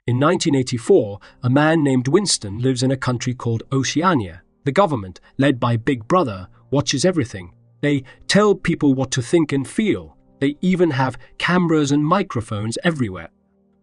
In 1984, a man named Winston lives in a country called Oceania. The government, led by Big Brother, watches everything. They tell people what to think and feel. They even have cameras and microphones everywhere.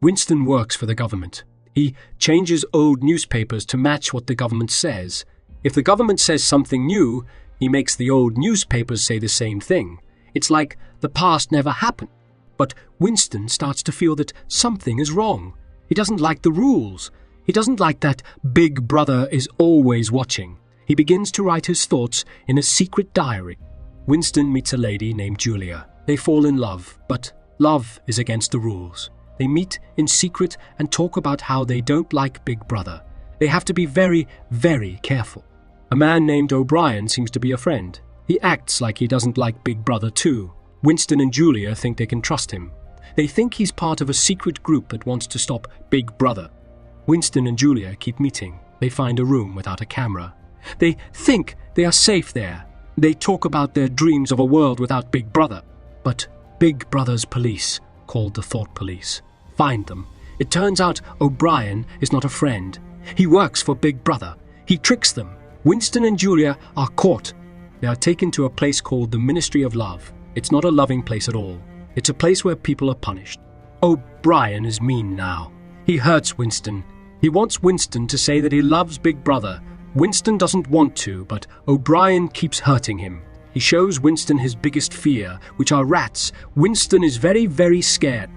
Winston works for the government. He changes old newspapers to match what the government says. If the government says something new, he makes the old newspapers say the same thing. It's like the past never happened. But Winston starts to feel that something is wrong. He doesn't like the rules. He doesn't like that Big Brother is always watching. He begins to write his thoughts in a secret diary. Winston meets a lady named Julia. They fall in love, but love is against the rules. They meet in secret and talk about how they don't like Big Brother. They have to be very, very careful. A man named O'Brien seems to be a friend. He acts like he doesn't like Big Brother too. Winston and Julia think they can trust him. They think he's part of a secret group that wants to stop Big Brother. Winston and Julia keep meeting. They find a room without a camera. They think they are safe there. They talk about their dreams of a world without Big Brother. But Big Brother's police, called the Thought Police, find them. It turns out O'Brien is not a friend. He works for Big Brother. He tricks them. Winston and Julia are caught. They are taken to a place called the Ministry of Love. It's not a loving place at all. It's a place where people are punished. O'Brien is mean now. He hurts Winston. He wants Winston to say that he loves Big Brother. Winston doesn't want to, but O'Brien keeps hurting him. He shows Winston his biggest fear, which are rats. Winston is very, very scared.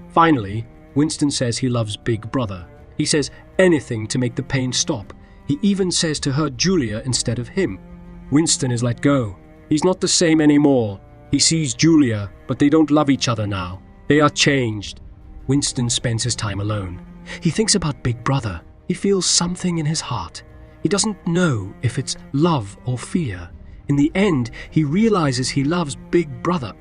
Finally, Winston says he loves Big Brother. He says anything to make the pain stop. He even says to hurt Julia instead of him. Winston is let go. He's not the same anymore. He sees Julia, but they don't love each other now. They are changed. Winston spends his time alone. He thinks about Big Brother. He feels something in his heart. He doesn't know if it's love or fear. In the end, he realizes he loves Big Brother.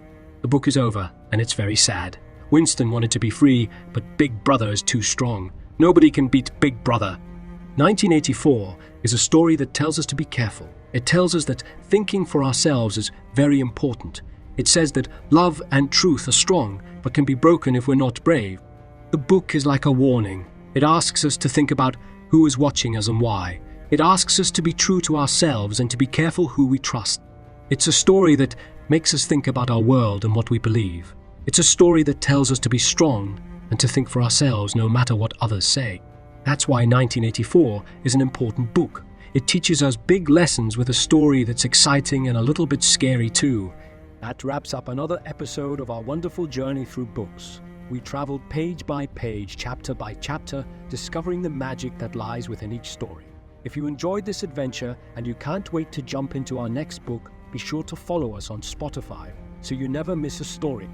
The book is over, and it's very sad. Winston wanted to be free, but Big Brother is too strong. Nobody can beat Big Brother. 1984 is a story that tells us to be careful. It tells us that thinking for ourselves is very important. It says that love and truth are strong, but can be broken if we're not brave. The book is like a warning. It asks us to think about who is watching us and why. It asks us to be true to ourselves and to be careful who we trust. It's a story that makes us think about our world and what we believe. It's a story that tells us to be strong and to think for ourselves no matter what others say. That's why 1984 is an important book. It teaches us big lessons with a story that's exciting and a little bit scary too. That wraps up another episode of our wonderful journey through books. We traveled page by page, chapter by chapter, discovering the magic that lies within each story. If you enjoyed this adventure and you can't wait to jump into our next book, be sure to follow us on Spotify so you never miss a story.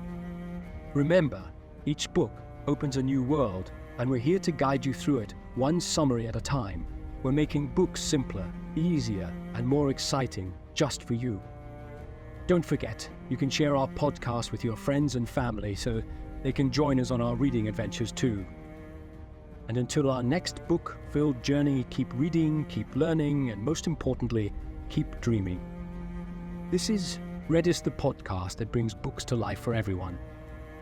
Remember, each book opens a new world, and we're here to guide you through it, one summary at a time. We're making books simpler, easier, and more exciting just for you. Don't forget, you can share our podcast with your friends and family so they can join us on our reading adventures too. And until our next book-filled journey, keep reading, keep learning, and most importantly, keep dreaming. This is Read is the podcast that brings books to life for everyone.